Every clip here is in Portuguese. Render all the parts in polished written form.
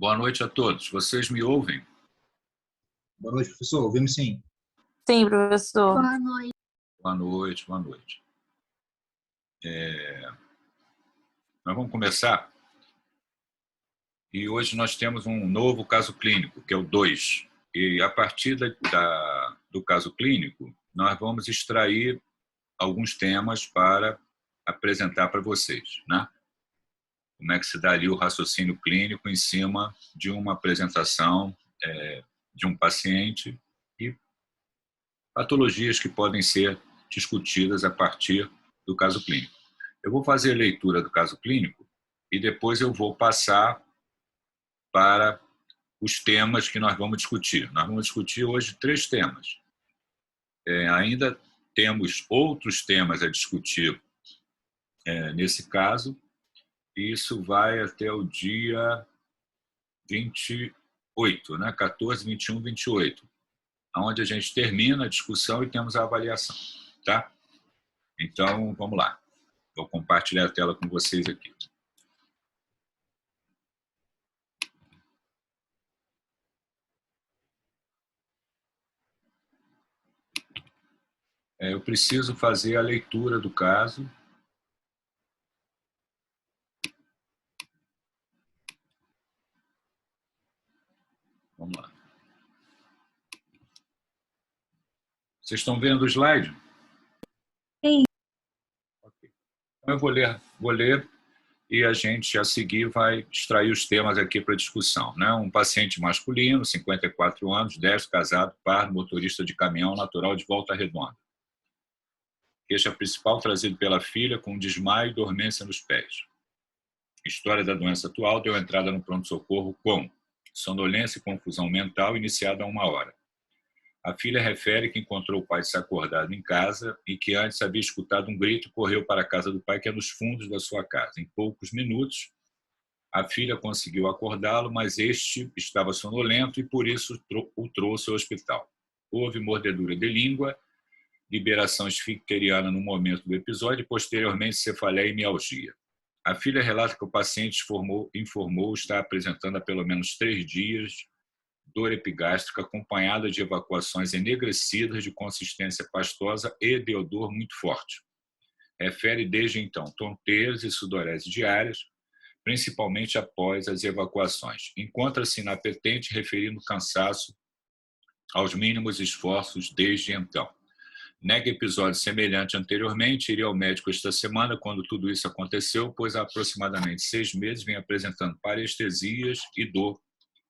Boa noite a todos. Vocês me ouvem? Boa noite, professor. Ouvimos sim. Sim, professor. Boa noite. Boa noite, boa noite. Nós vamos começar. E hoje nós temos um novo caso clínico, que é o 2. E a partir do caso clínico, nós vamos extrair alguns temas para apresentar para vocês, né? Como é que se dá ali o raciocínio clínico em cima de uma apresentação de um paciente e patologias que podem ser discutidas a partir do caso clínico. Eu vou fazer a leitura do caso clínico e depois eu vou passar para os temas que nós vamos discutir. Nós vamos discutir hoje 3 temas. Ainda temos outros temas a discutir nesse caso, e isso vai até o dia 28, né? 14, 21, 28, onde a gente termina a discussão e temos a avaliação, tá? Então, vamos lá. Vou compartilhar a tela com vocês aqui. Eu preciso fazer a leitura do caso. Vamos lá. Vocês estão vendo o slide? Sim. Ok. Então eu vou ler e a gente, a seguir, vai extrair os temas aqui para discussão, né? Um paciente masculino, 54 anos, destro, casado, pardo, motorista de caminhão, natural de Volta Redonda. Queixa principal trazido pela filha com desmaio e dormência nos pés. História da doença atual deu entrada no pronto-socorro com sonolência e confusão mental iniciada há 1 hora. A filha refere que encontrou o pai desacordado em casa e que antes havia escutado um grito e correu para a casa do pai, que é nos fundos da sua casa. Em poucos minutos, a filha conseguiu acordá-lo, mas este estava sonolento e por isso o trouxe ao hospital. Houve mordedura de língua, liberação esfincteriana no momento do episódio e, posteriormente, cefaleia e mialgia. A filha relata que o paciente informou estar apresentando há pelo menos 3 dias dor epigástrica acompanhada de evacuações enegrecidas de consistência pastosa e de odor muito forte. Refere desde então tonteiras e sudorese diárias, principalmente após as evacuações. Encontra-se inapetente, referindo cansaço aos mínimos esforços desde então. Nega episódio semelhante anteriormente, iria ao médico esta semana quando tudo isso aconteceu, pois há aproximadamente 6 meses vem apresentando parestesias e dor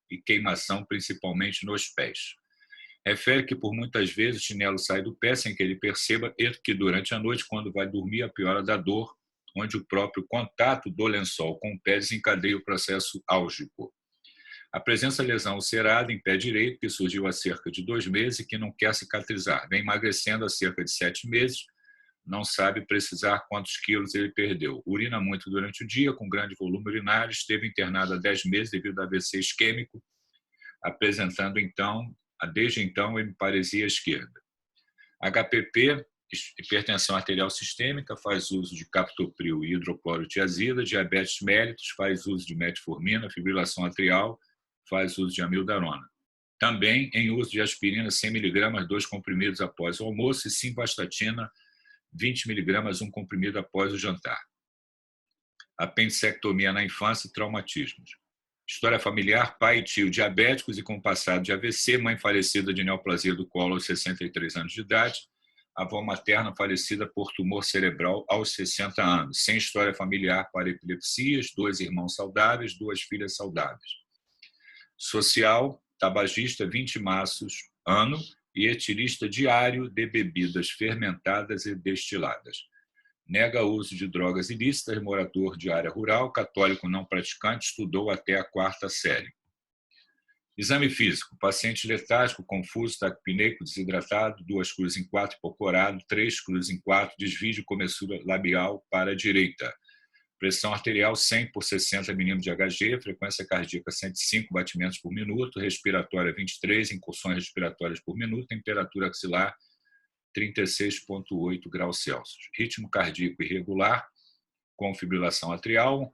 e queimação, principalmente nos pés. Refere que por muitas vezes o chinelo sai do pé sem que ele perceba e que durante a noite, quando vai dormir, a piora da dor, onde o próprio contato do lençol com o pé desencadeia o processo álgico. Apresenta lesão ulcerada em pé direito, que surgiu há cerca de 2 meses e que não quer cicatrizar. Vem emagrecendo há cerca de 7 meses, não sabe precisar quantos quilos ele perdeu. Urina muito durante o dia, com grande volume urinário, esteve internado há 10 meses devido a AVC isquêmico, apresentando desde então hemiparesia esquerda. HPP, hipertensão arterial sistêmica, faz uso de captopril e hidroclorotiazida, diabetes mellitus, faz uso de metformina, fibrilação atrial, faz uso de amiodarona. Também em uso de aspirina 100 mg, 2 comprimidos após o almoço, e simvastatina 20 mg, 1 comprimido após o jantar. Apendicectomia na infância e traumatismos. História familiar: pai e tio diabéticos e com passado de AVC, mãe falecida de neoplasia do colo aos 63 anos de idade, avó materna falecida por tumor cerebral aos 60 anos, sem história familiar para epilepsias, 2 irmãos saudáveis, 2 filhas saudáveis. Social: tabagista 20 maços ano e etilista diário de bebidas fermentadas e destiladas. Nega o uso de drogas ilícitas, morador de área rural, católico não praticante, estudou até a 4ª série. Exame físico: paciente letárgico, confuso, taquipneico, desidratado, 2 cruzes em 4, hipocorado, 3 cruzes em 4, desvio de comessura labial para a direita. Pressão arterial 100 por 60 mm de Hg, frequência cardíaca 105 batimentos por minuto, respiratória 23, incursões respiratórias por minuto, temperatura axilar 36,8 graus Celsius. Ritmo cardíaco irregular, com fibrilação atrial,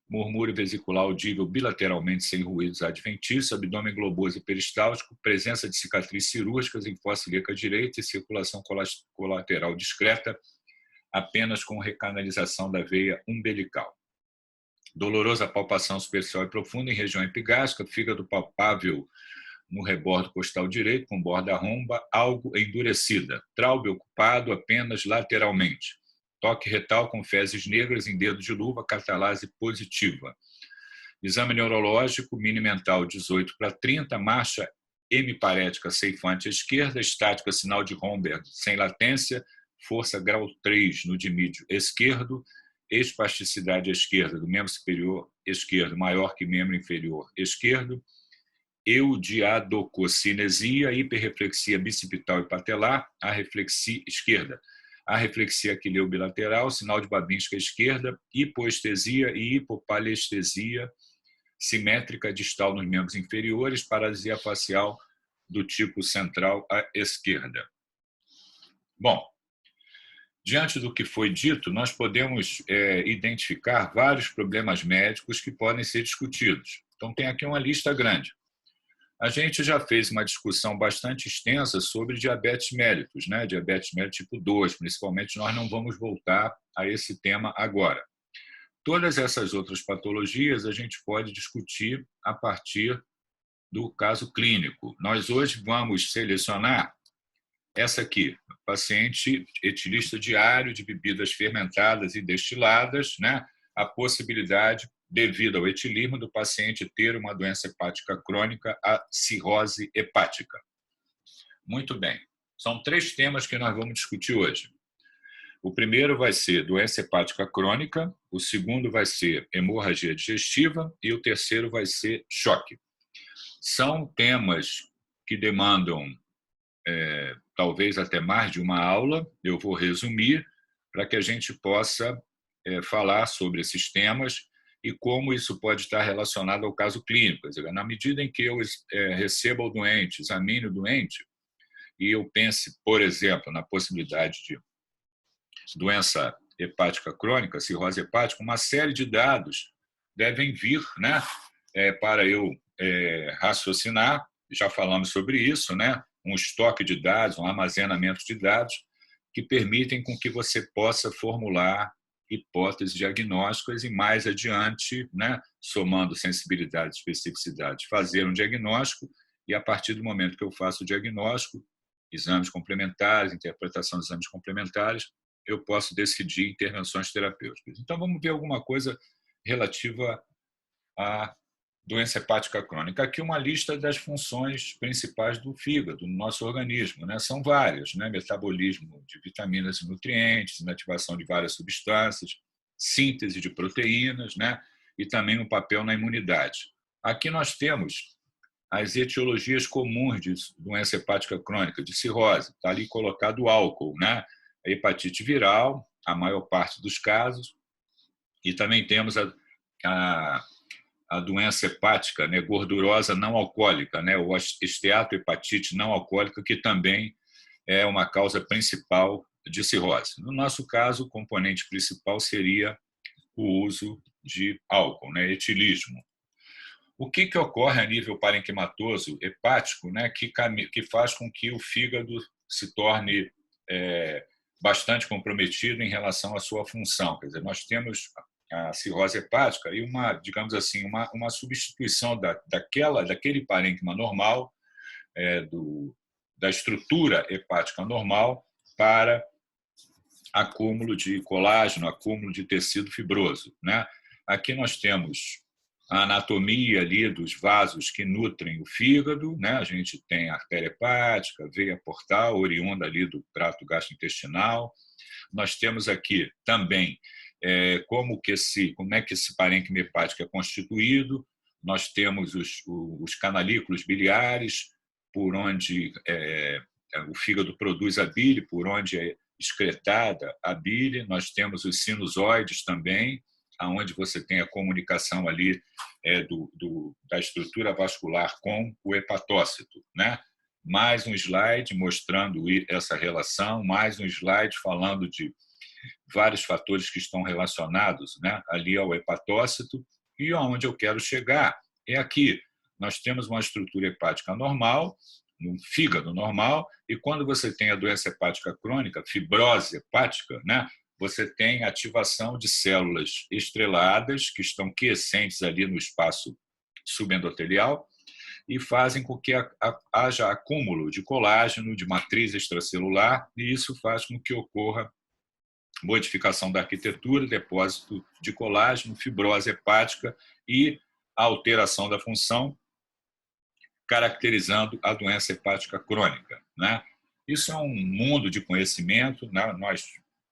murmúrio vesicular audível bilateralmente sem ruídos adventícios, abdômen globoso e peristáltico, presença de cicatrizes cirúrgicas em fossa ilíaca direita e circulação colateral discreta, apenas com recanalização da veia umbilical. Dolorosa palpação superficial e profunda em região epigástrica, fígado palpável no rebordo costal direito, com borda romba, algo endurecida. Traube ocupado apenas lateralmente. Toque retal com fezes negras em dedo de luva, catalase positiva. Exame neurológico, mini mental 18/30, marcha hemiparética ceifante à esquerda, estática sinal de Romberg sem latência, força grau 3 no dimídio esquerdo, espasticidade à esquerda do membro superior esquerdo maior que membro inferior esquerdo, eudiadococinesia, hiperreflexia bicipital e patelar, arreflexia esquerda, arreflexia aquileu bilateral, sinal de Babinska esquerda, hipoestesia e hipopalestesia simétrica distal nos membros inferiores, paralisia facial do tipo central à esquerda. Bom, diante do que foi dito, nós podemos identificar vários problemas médicos que podem ser discutidos. Então, tem aqui uma lista grande. A gente já fez uma discussão bastante extensa sobre diabetes mellitus, né? Diabetes mellitus tipo 2, principalmente. Nós não vamos voltar a esse tema agora. Todas essas outras patologias a gente pode discutir a partir do caso clínico. Nós hoje vamos selecionar essa aqui, paciente etilista diário de bebidas fermentadas e destiladas, né? A possibilidade, devido ao etilismo, do paciente ter uma doença hepática crônica, a cirrose hepática. Muito bem. São 3 temas que nós vamos discutir hoje. O primeiro vai ser doença hepática crônica, o segundo vai ser hemorragia digestiva e o terceiro vai ser choque. São temas que demandam talvez até mais de uma aula. Eu vou resumir para que a gente possa falar sobre esses temas e como isso pode estar relacionado ao caso clínico. Quer dizer, na medida em que eu receba o doente, examine o doente, e eu pense, por exemplo, na possibilidade de doença hepática crônica, cirrose hepática, uma série de dados devem vir, né, para eu raciocinar. Já falamos sobre isso, né? Um estoque de dados, um armazenamento de dados que permitem com que você possa formular hipóteses diagnósticas e, mais adiante, né, somando sensibilidade e especificidade, fazer um diagnóstico e, a partir do momento que eu faço o diagnóstico, exames complementares, interpretação de exames complementares, eu posso decidir intervenções terapêuticas. Então, vamos ver alguma coisa relativa à doença hepática crônica. Aqui uma lista das funções principais do fígado no nosso organismo, né? São várias, né? Metabolismo de vitaminas e nutrientes, inativação de várias substâncias, síntese de proteínas, né? E também um papel na imunidade. Aqui nós temos as etiologias comuns de doença hepática crônica, de cirrose. Está ali colocado o álcool, né? A hepatite viral, a maior parte dos casos, e também temos a doença hepática, né, gordurosa não alcoólica, né, ou esteatohepatite não alcoólica, que também é uma causa principal de cirrose. No nosso caso, o componente principal seria o uso de álcool, né, etilismo. O que ocorre a nível parenquimatoso hepático, né, que faz com que o fígado se torne bastante comprometido em relação à sua função? Quer dizer, nós temos a cirrose hepática e digamos assim, uma substituição daquele parênquima normal, da estrutura hepática normal, para acúmulo de colágeno, acúmulo de tecido fibroso, né? Aqui nós temos a anatomia ali dos vasos que nutrem o fígado, né? A gente tem a artéria hepática, veia portal, oriunda ali do trato gastrointestinal. Nós temos aqui também como é que esse parênquima hepático é constituído. Nós temos os canalículos biliares, por onde o fígado produz a bile, por onde é excretada a bile. Nós temos os sinusoides também, onde você tem a comunicação ali da estrutura vascular com o hepatócito, né? Mais um slide mostrando essa relação, mais um slide falando de vários fatores que estão relacionados, né, ali ao hepatócito, e aonde eu quero chegar é aqui. Nós temos uma estrutura hepática normal, um fígado normal, e quando você tem a doença hepática crônica, fibrose hepática, né, você tem ativação de células estreladas que estão quiescentes ali no espaço subendotelial e fazem com que haja acúmulo de colágeno, de matriz extracelular, e isso faz com que ocorra modificação da arquitetura, depósito de colágeno, fibrose hepática e a alteração da função, caracterizando a doença hepática crônica, né? Isso é um mundo de conhecimento, né? Nós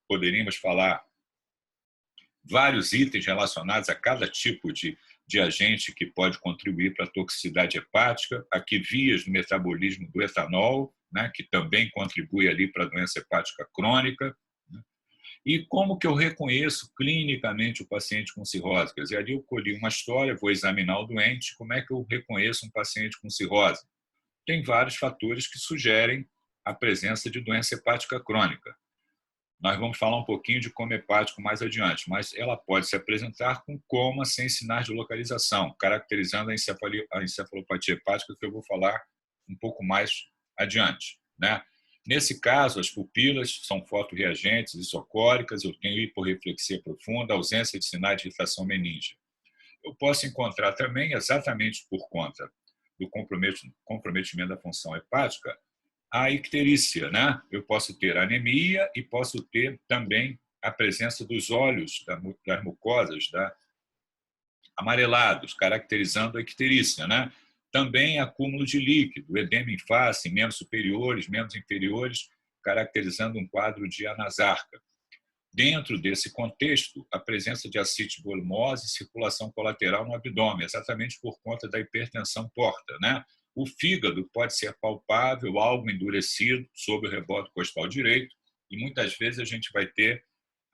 poderíamos falar vários itens relacionados a cada tipo de agente que pode contribuir para a toxicidade hepática. Aqui, vias do metabolismo do etanol, né? Que também contribui ali para a doença hepática crônica. E como que eu reconheço clinicamente o paciente com cirrose? Quer dizer, ali eu colhi uma história, vou examinar o doente, como é que eu reconheço um paciente com cirrose? Tem vários fatores que sugerem a presença de doença hepática crônica. Nós vamos falar um pouquinho de coma hepático mais adiante, mas ela pode se apresentar com coma sem sinais de localização, caracterizando a encefalopatia hepática, que eu vou falar um pouco mais adiante, né? Nesse caso, as pupilas são fotorreagentes isocóricas, eu tenho hiporreflexia profunda, ausência de sinais de irritação meníngea. Eu posso encontrar também, exatamente por conta do comprometimento da função hepática, a icterícia, né? Eu posso ter anemia e posso ter também a presença dos olhos, das mucosas, amarelados, caracterizando a icterícia, né? Também acúmulo de líquido, edema em face, membros superiores, membros inferiores, caracterizando um quadro de anasarca. Dentro desse contexto, a presença de ascite volumose e circulação colateral no abdômen, exatamente por conta da hipertensão porta, né? O fígado pode ser palpável, algo endurecido sobre o rebordo costal direito, e muitas vezes a gente vai ter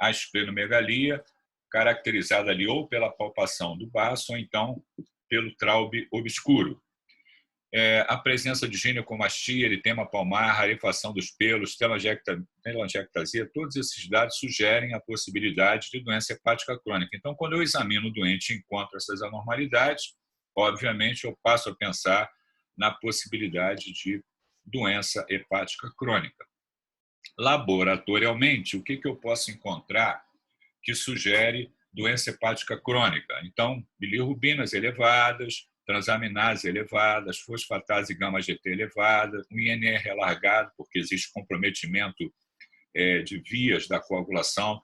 a esplenomegalia, caracterizada ali ou pela palpação do baço ou então pelo traube obscuro. A presença de ginecomastia, eritema palmar, rarefação dos pelos, telangiectasia, todos esses dados sugerem a possibilidade de doença hepática crônica. Então, quando eu examino o doente e encontro essas anormalidades, obviamente eu passo a pensar na possibilidade de doença hepática crônica. Laboratorialmente, o que eu posso encontrar que sugere doença hepática crônica? Então, bilirrubinas elevadas, transaminases elevadas, fosfatase gama-GT elevada, um INR alargado, porque existe comprometimento de vias da coagulação,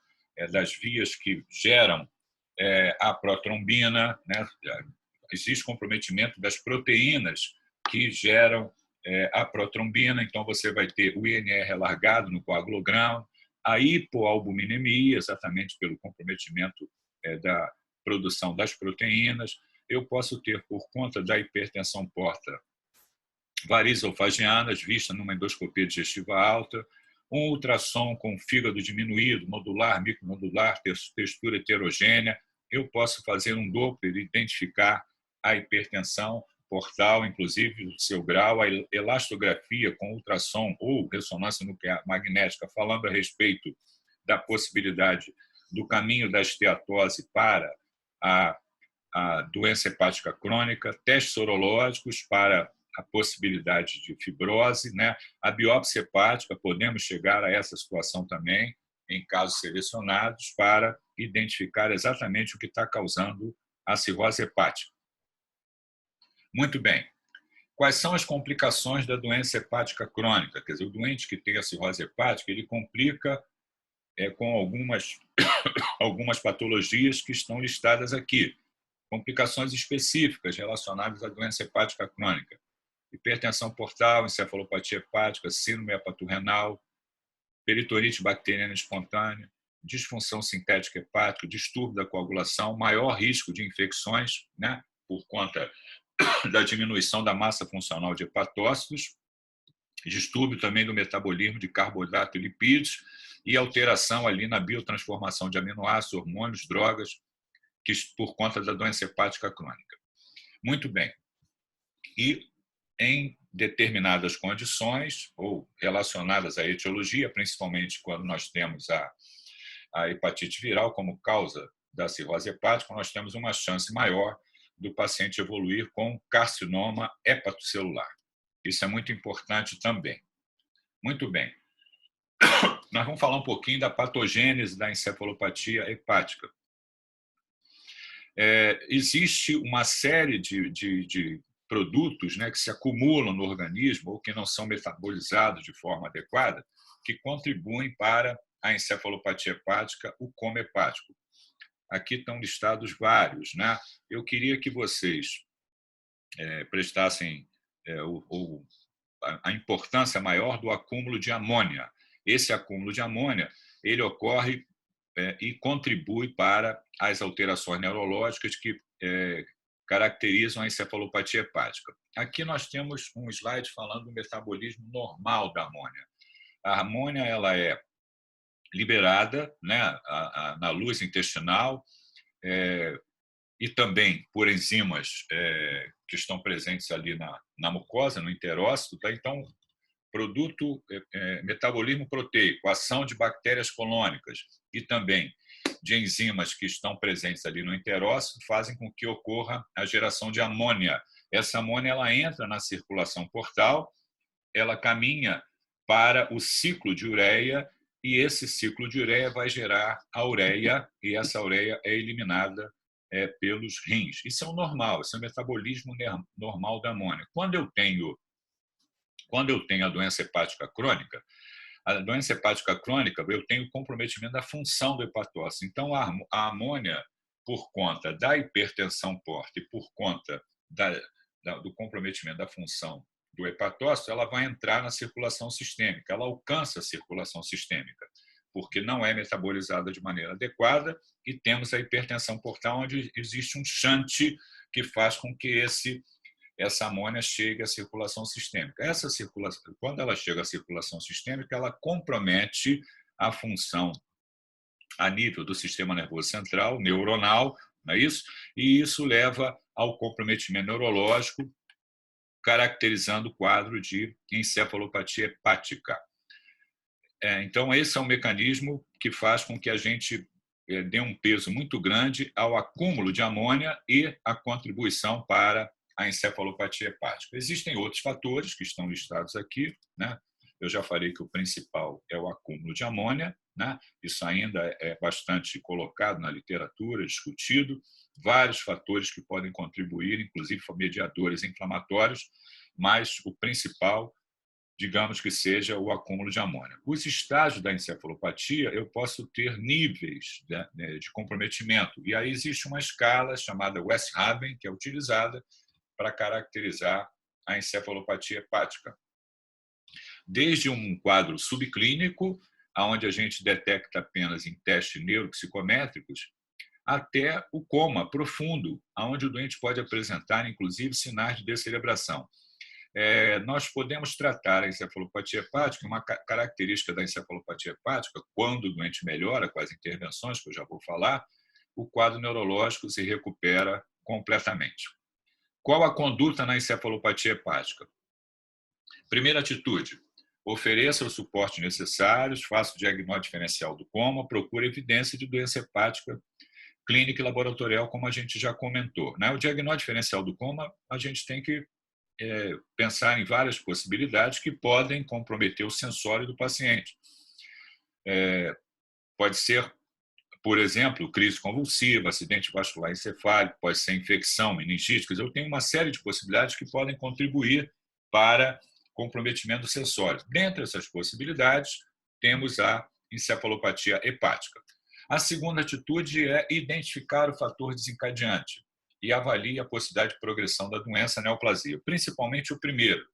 das vias que geram a protrombina, né? Existe comprometimento das proteínas que geram a protrombina, então você vai ter o INR alargado no coagulograma, a hipoalbuminemia, exatamente pelo comprometimento da produção das proteínas. Eu posso ter, por conta da hipertensão porta, varizes esofágianas, vista numa endoscopia digestiva alta, um ultrassom com fígado diminuído, nodular, micronodular, textura heterogênea. Eu posso fazer um Doppler e identificar a hipertensão portal, inclusive o seu grau, a elastografia com ultrassom ou ressonância nuclear magnética, falando a respeito da possibilidade do caminho da esteatose para a doença hepática crônica, testes sorológicos para a possibilidade de fibrose, né? A biópsia hepática, podemos chegar a essa situação também, em casos selecionados, para identificar exatamente o que está causando a cirrose hepática. Muito bem. Quais são as complicações da doença hepática crônica? Quer dizer, o doente que tem a cirrose hepática, ele complica com algumas patologias que estão listadas aqui. Complicações específicas relacionadas à doença hepática crônica: hipertensão portal, encefalopatia hepática, síndrome hepatorrenal, peritonite bacteriana espontânea, disfunção sintética hepática, distúrbio da coagulação, maior risco de infecções, né, por conta da diminuição da massa funcional de hepatócitos, distúrbio também do metabolismo de carboidrato e lipídios e alteração ali na biotransformação de aminoácidos, hormônios, drogas, que por conta da doença hepática crônica. Muito bem. E em determinadas condições ou relacionadas à etiologia, principalmente quando nós temos a hepatite viral como causa da cirrose hepática, nós temos uma chance maior do paciente evoluir com carcinoma hepatocelular. Isso é muito importante também. Muito bem. Nós vamos falar um pouquinho da patogênese da encefalopatia hepática. Existe uma série de produtos, né, que se acumulam no organismo ou que não são metabolizados de forma adequada, que contribuem para a encefalopatia hepática, o coma hepático. Aqui estão listados vários, né? Eu queria que vocês prestassem a importância maior do acúmulo de amônia. Esse acúmulo de amônia, ele ocorre e contribui para as alterações neurológicas que caracterizam a encefalopatia hepática. Aqui nós temos um slide falando do metabolismo normal da amônia. A amônia ela é liberada, né, na luz intestinal e também por enzimas que estão presentes ali na mucosa, no enterócito. Tá? Então, produto metabolismo proteico, ação de bactérias colônicas e também de enzimas que estão presentes ali no enterócito fazem com que ocorra a geração de amônia. Essa amônia ela entra na circulação portal, ela caminha para o ciclo de ureia e esse ciclo de ureia vai gerar a ureia e essa ureia é eliminada pelos rins. Isso é o normal, isso é o metabolismo normal da amônia. Quando eu tenho a doença hepática crônica, eu tenho comprometimento da função do hepatócito. Então, a amônia, por conta da hipertensão porta e por conta do comprometimento da função do hepatócito, ela vai entrar na circulação sistêmica, ela alcança a circulação sistêmica, porque não é metabolizada de maneira adequada e temos a hipertensão portal, onde existe um shunt que faz com que essa amônia chegue à circulação sistêmica. Quando ela chega à circulação sistêmica, ela compromete a função a nível do sistema nervoso central, neuronal, não é isso? E isso leva ao comprometimento neurológico, caracterizando o quadro de encefalopatia hepática. Então, esse é um mecanismo que faz com que a gente dê um peso muito grande ao acúmulo de amônia e a contribuição para a encefalopatia hepática. Existem outros fatores que estão listados aqui, né? Eu já falei que o principal é o acúmulo de amônia, né? Isso ainda é bastante colocado na literatura, discutido. Vários fatores que podem contribuir, inclusive mediadores inflamatórios, mas o principal, digamos que seja o acúmulo de amônia. Os estágios da encefalopatia, eu posso ter níveis de comprometimento. E aí existe uma escala chamada Westhaven, que é utilizada para caracterizar a encefalopatia hepática. Desde um quadro subclínico, onde a gente detecta apenas em testes neuropsicométricos, até o coma profundo, onde o doente pode apresentar, inclusive, sinais de descerebração. Nós podemos tratar a encefalopatia hepática, uma característica da encefalopatia hepática, quando o doente melhora com as intervenções, que eu já vou falar, o quadro neurológico se recupera completamente. Qual a conduta na encefalopatia hepática? Primeira atitude, ofereça o suporte necessário, faça o diagnóstico diferencial do coma, procure evidência de doença hepática clínica e laboratorial, como a gente já comentou. O diagnóstico diferencial do coma, a gente tem que pensar em várias possibilidades que podem comprometer o sensório do paciente. Pode ser, por exemplo, crise convulsiva, acidente vascular encefálico, pode ser infecção, meningite. Eu tenho uma série de possibilidades que podem contribuir para comprometimento do sensório. Dentre essas possibilidades, temos a encefalopatia hepática. A segunda atitude é identificar o fator desencadeante e avalie a possibilidade de progressão da doença, a neoplasia. Principalmente o primeiro,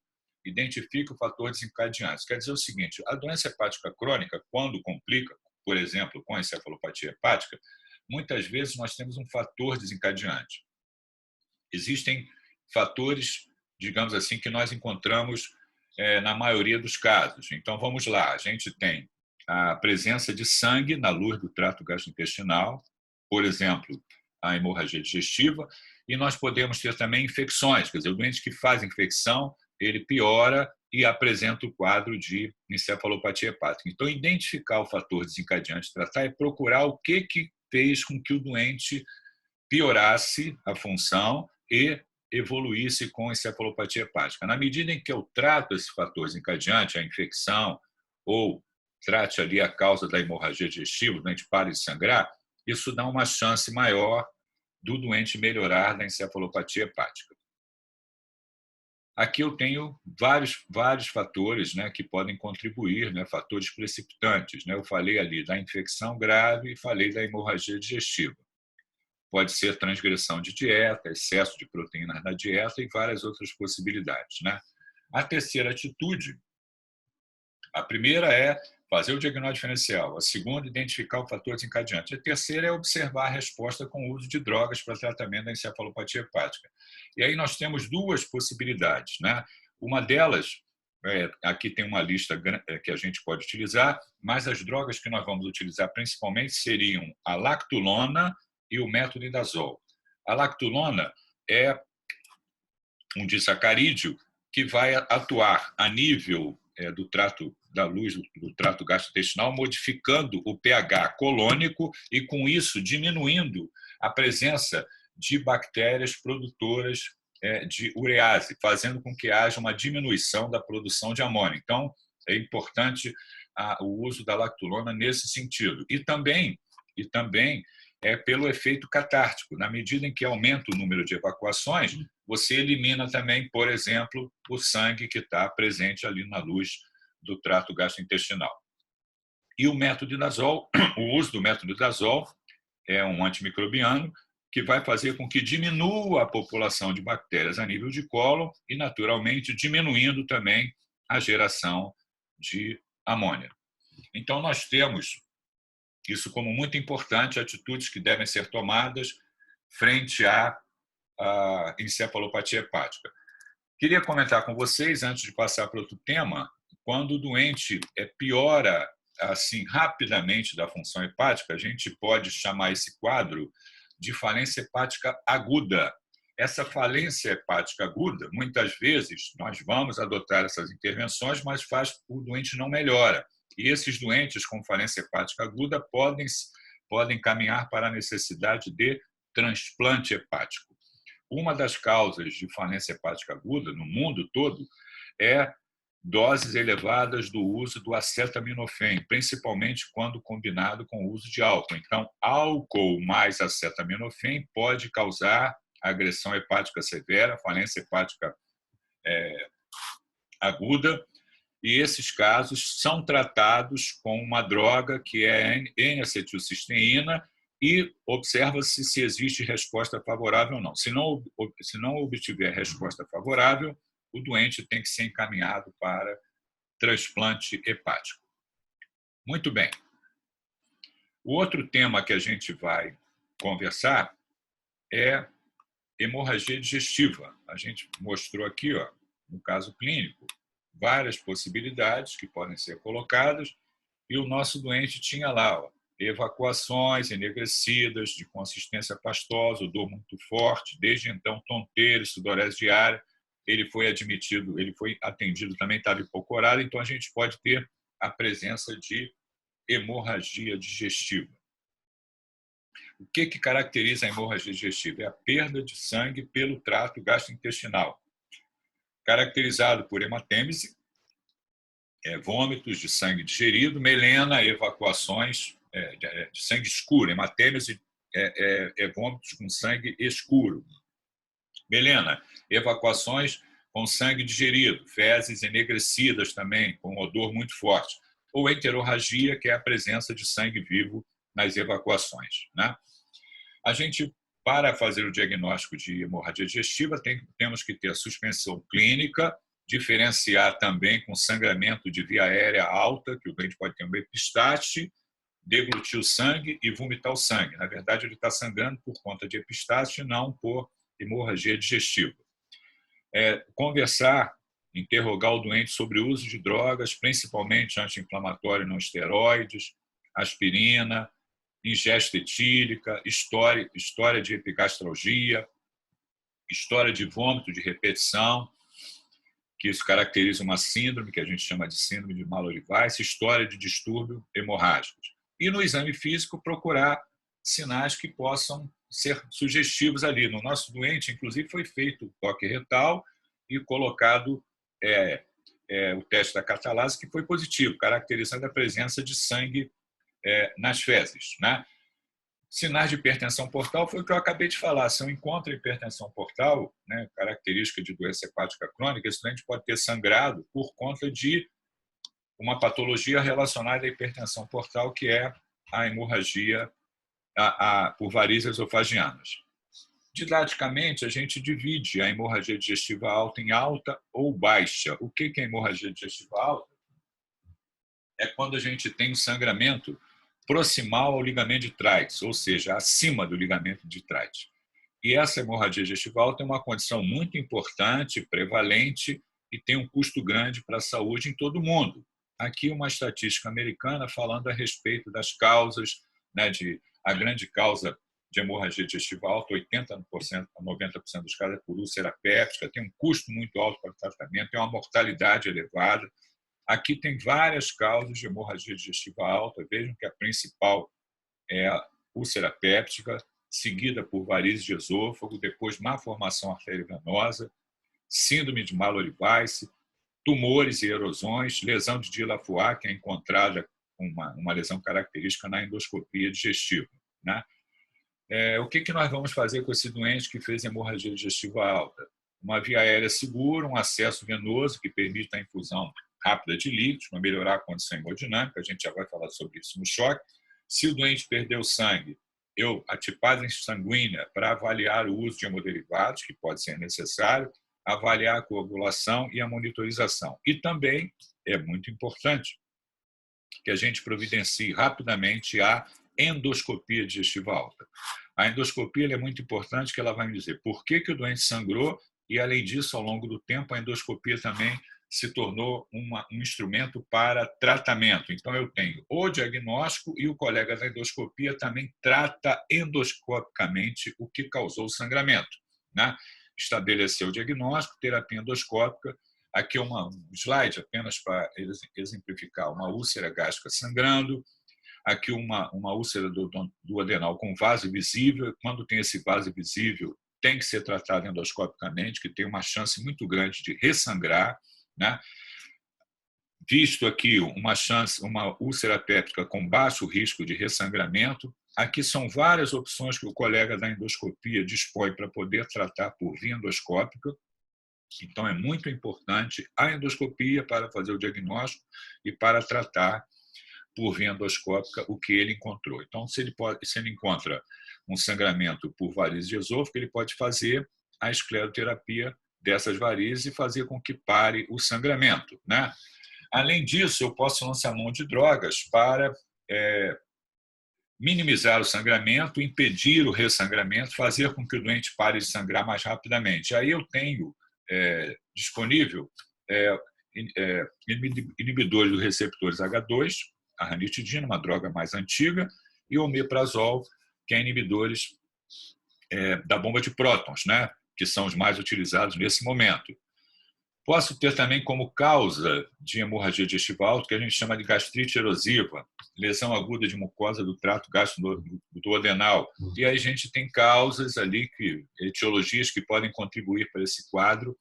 identifique o fator desencadeante. Quer dizer o seguinte, a doença hepática crônica, quando complica, por exemplo, com a encefalopatia hepática, muitas vezes nós temos um fator desencadeante. Existem fatores, digamos assim, que nós encontramos na maioria dos casos. Então, vamos lá, a gente tem a presença de sangue na luz do trato gastrointestinal, por exemplo, a hemorragia digestiva, e nós podemos ter também infecções, quer dizer, o doente que faz infecção, ele piora e apresenta o quadro de encefalopatia hepática. Então, identificar o fator desencadeante, tratar, e procurar o que fez com que o doente piorasse a função e evoluísse com encefalopatia hepática. Na medida em que eu trato esse fator desencadeante, a infecção, ou trate ali a causa da hemorragia digestiva, o doente para de sangrar, isso dá uma chance maior do doente melhorar da encefalopatia hepática. Aqui eu tenho vários fatores, né, que podem contribuir, né, fatores precipitantes. Né? Eu falei ali da infecção grave e falei da hemorragia digestiva. Pode ser transgressão de dieta, excesso de proteínas na dieta e várias outras possibilidades. Né? A terceira atitude, a primeira é fazer o diagnóstico diferencial. A segunda, identificar o fator desencadeante. A terceira é observar a resposta com o uso de drogas para tratamento da encefalopatia hepática. E aí nós temos duas possibilidades. Né? Uma delas, aqui tem uma lista que a gente pode utilizar, mas as drogas que nós vamos utilizar principalmente seriam a lactulona e o metronidazol. A lactulona é um disacarídeo que vai atuar a nível do trato da luz do trato gastrointestinal, modificando o pH colônico e, com isso, diminuindo a presença de bactérias produtoras de urease, fazendo com que haja uma diminuição da produção de amônia. Então, é importante o uso da lactulona nesse sentido. E também pelo efeito catártico. Na medida em que aumenta o número de evacuações, você elimina também, por exemplo, o sangue que está presente ali na luz do trato gastrointestinal. E o metronidazol, o uso do metronidazol é um antimicrobiano que vai fazer com que diminua a população de bactérias a nível de cólon e, naturalmente, diminuindo também a geração de amônia. Então, nós temos isso como muito importante, atitudes que devem ser tomadas frente à encefalopatia hepática. Queria comentar com vocês, antes de passar para outro tema, quando o doente piora assim rapidamente da função hepática, a gente pode chamar esse quadro de falência hepática aguda. Essa falência hepática aguda, muitas vezes, nós vamos adotar essas intervenções, mas o doente não melhora. E esses doentes com falência hepática aguda podem caminhar para a necessidade de transplante hepático. Uma das causas de falência hepática aguda no mundo todo é doses elevadas do uso do acetaminofém, principalmente quando combinado com o uso de álcool. Então, álcool mais acetaminofém pode causar agressão hepática severa, falência hepática aguda, e esses casos são tratados com uma droga que é N-acetilcisteína e observa-se se existe resposta favorável ou não. Se não obtiver resposta favorável, o doente tem que ser encaminhado para transplante hepático. Muito bem. O outro tema que a gente vai conversar é hemorragia digestiva. A gente mostrou aqui, no caso clínico, várias possibilidades que podem ser colocadas e o nosso doente tinha lá evacuações enegrecidas, de consistência pastosa, odor muito forte, desde então tonteira, sudorese diária. Ele foi atendido também, estava hipocorado, então a gente pode ter a presença de hemorragia digestiva. O que caracteriza a hemorragia digestiva? É a perda de sangue pelo trato gastrointestinal, caracterizado por hematêmese, vômitos de sangue digerido, melena, evacuações de sangue escuro. Hematêmese vômitos com sangue escuro. Melena, evacuações com sangue digerido, fezes enegrecidas também, com odor muito forte. Ou enterorragia, que é a presença de sangue vivo nas evacuações. Né? A gente, para fazer o diagnóstico de hemorragia digestiva, temos que ter a suspensão clínica, diferenciar também com sangramento de via aérea alta, que o doente pode ter um epistaxe, deglutir o sangue e vomitar o sangue. Na verdade, ele está sangrando por conta de epistaxe, não por hemorragia digestiva. Conversar, interrogar o doente sobre o uso de drogas, principalmente anti-inflamatório não esteroides, aspirina, ingesta etílica, história de epigastralgia, história de vômito de repetição, que isso caracteriza uma síndrome, que a gente chama de síndrome de Mallory-Weiss, história de distúrbio hemorrágicos. E no exame físico, procurar sinais que possam ser sugestivos ali. No nosso doente, inclusive, foi feito o toque retal e colocado o teste da catalase, que foi positivo, caracterizando a presença de sangue nas fezes, né? Sinais de hipertensão portal foi o que eu acabei de falar. Se eu encontro hipertensão portal, né, característica de doença hepática crônica, esse doente pode ter sangrado por conta de uma patologia relacionada à hipertensão portal, que é a hemorragia por varizes esofagianas. Didaticamente, a gente divide a hemorragia digestiva alta em alta ou baixa. O que é hemorragia digestiva alta? É quando a gente tem um sangramento proximal ao ligamento de Treitz, ou seja, acima do ligamento de Treitz. E essa hemorragia digestiva alta é uma condição muito importante, prevalente e tem um custo grande para a saúde em todo o mundo. Aqui uma estatística americana falando a respeito das causas, né, a grande causa de hemorragia digestiva alta, 80% a 90% dos casos é por úlcera péptica, tem um custo muito alto para o tratamento, tem uma mortalidade elevada. Aqui tem várias causas de hemorragia digestiva alta. Vejam que a principal é a úlcera péptica, seguida por varizes de esôfago, depois má formação arteriovenosa, síndrome de Mallory-Weiss, tumores e erosões, lesão de Dillard-Foix, que é encontrada uma lesão característica na endoscopia digestiva, né? O que nós vamos fazer com esse doente que fez hemorragia digestiva alta? Uma via aérea segura, um acesso venoso que permite a infusão rápida de líquidos para melhorar a condição hemodinâmica, a gente já vai falar sobre isso no choque. Se o doente perdeu sangue, a tipagem sanguínea para avaliar o uso de hemoderivados, que pode ser necessário, avaliar a coagulação e a monitorização. E também é muito importante que a gente providencie rapidamente a endoscopia digestiva alta. A endoscopia é muito importante, que ela vai me dizer por que o doente sangrou e, além disso, ao longo do tempo, a endoscopia também se tornou um instrumento para tratamento. Então, eu tenho o diagnóstico e o colega da endoscopia também trata endoscopicamente o que causou o sangramento, né? Estabeleceu o diagnóstico, terapia endoscópica. Aqui é um slide apenas para exemplificar uma úlcera gástrica sangrando. Aqui uma úlcera do adenal com vaso visível. Quando tem esse vaso visível, tem que ser tratado endoscopicamente, que tem uma chance muito grande de ressangrar, né? Visto aqui uma úlcera péptica com baixo risco de ressangramento. Aqui são várias opções que o colega da endoscopia dispõe para poder tratar por via endoscópica. Então, é muito importante a endoscopia para fazer o diagnóstico e para tratar por via endoscópica o que ele encontrou. Então, se ele encontra um sangramento por varizes de esôfago, ele pode fazer a escleroterapia dessas varizes e fazer com que pare o sangramento, né? Além disso, eu posso lançar mão de drogas para minimizar o sangramento, impedir o ressangramento, fazer com que o doente pare de sangrar mais rapidamente. Aí eu tenho disponível inibidores dos receptores H2, a ranitidina, uma droga mais antiga, e o omeprazol, que é inibidores da bomba de prótons, né? Que são os mais utilizados nesse momento. Posso ter também como causa de hemorragia digestiva alta, que a gente chama de gastrite erosiva, lesão aguda de mucosa do trato gastroduodenal. E aí a gente tem causas ali, etiologias que podem contribuir para esse quadro,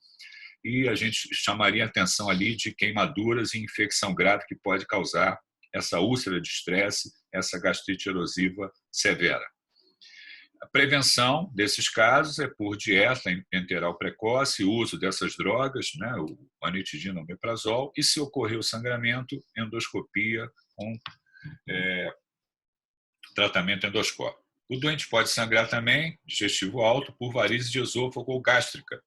e a gente chamaria a atenção ali de queimaduras e infecção grave que pode causar essa úlcera de estresse, essa gastrite erosiva severa. A prevenção desses casos é por dieta enteral precoce, uso dessas drogas, né, o ranitidina, o omeprazol, e se ocorrer o sangramento, endoscopia com tratamento endoscópico. O doente pode sangrar também, digestivo alto, por varizes de esôfago ou gástrica.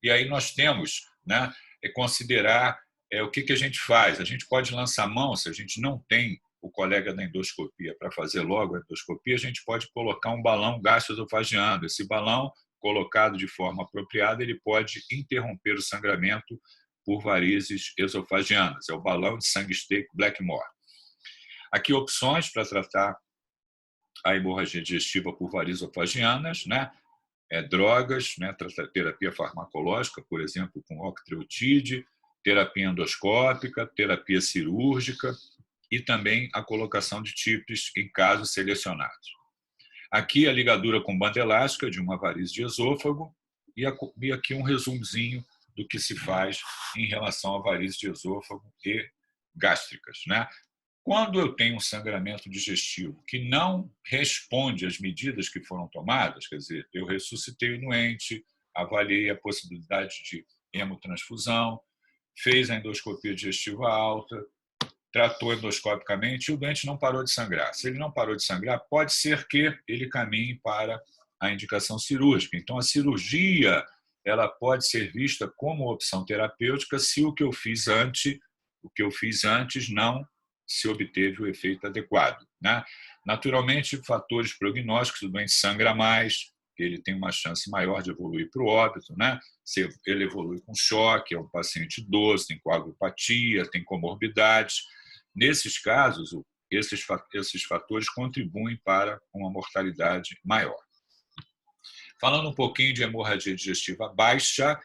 E aí nós temos, né, considerar o que a gente faz. A gente pode lançar mão, se a gente não tem o colega da endoscopia para fazer logo a endoscopia, a gente pode colocar um balão gastroesofagiano. Esse balão, colocado de forma apropriada, ele pode interromper o sangramento por varizes esofagianas. É o balão de sangue seco Blackmore. Aqui opções para tratar a hemorragia digestiva por varizes esofagianas, né? Drogas, né? Terapia farmacológica, por exemplo, com octreotide, terapia endoscópica, terapia cirúrgica e também a colocação de TIPs em casos selecionados. Aqui a ligadura com banda elástica de uma varize de esôfago e aqui um resumozinho do que se faz em relação a varizes de esôfago e gástricas, né? Quando eu tenho um sangramento digestivo que não responde às medidas que foram tomadas, quer dizer, eu ressuscitei o doente, avaliei a possibilidade de hemotransfusão, fez a endoscopia digestiva alta, tratou endoscopicamente e o doente não parou de sangrar. Se ele não parou de sangrar, pode ser que ele caminhe para a indicação cirúrgica. Então, a cirurgia ela pode ser vista como opção terapêutica se o que eu fiz antes não se obteve o efeito adequado, né? Naturalmente, fatores prognósticos, o doente sangra mais, ele tem uma chance maior de evoluir para o óbito, né? Se ele evolui com choque, é um paciente idoso, tem coagulopatia, tem comorbidades. Nesses casos, esses fatores contribuem para uma mortalidade maior. Falando um pouquinho de hemorragia digestiva baixa,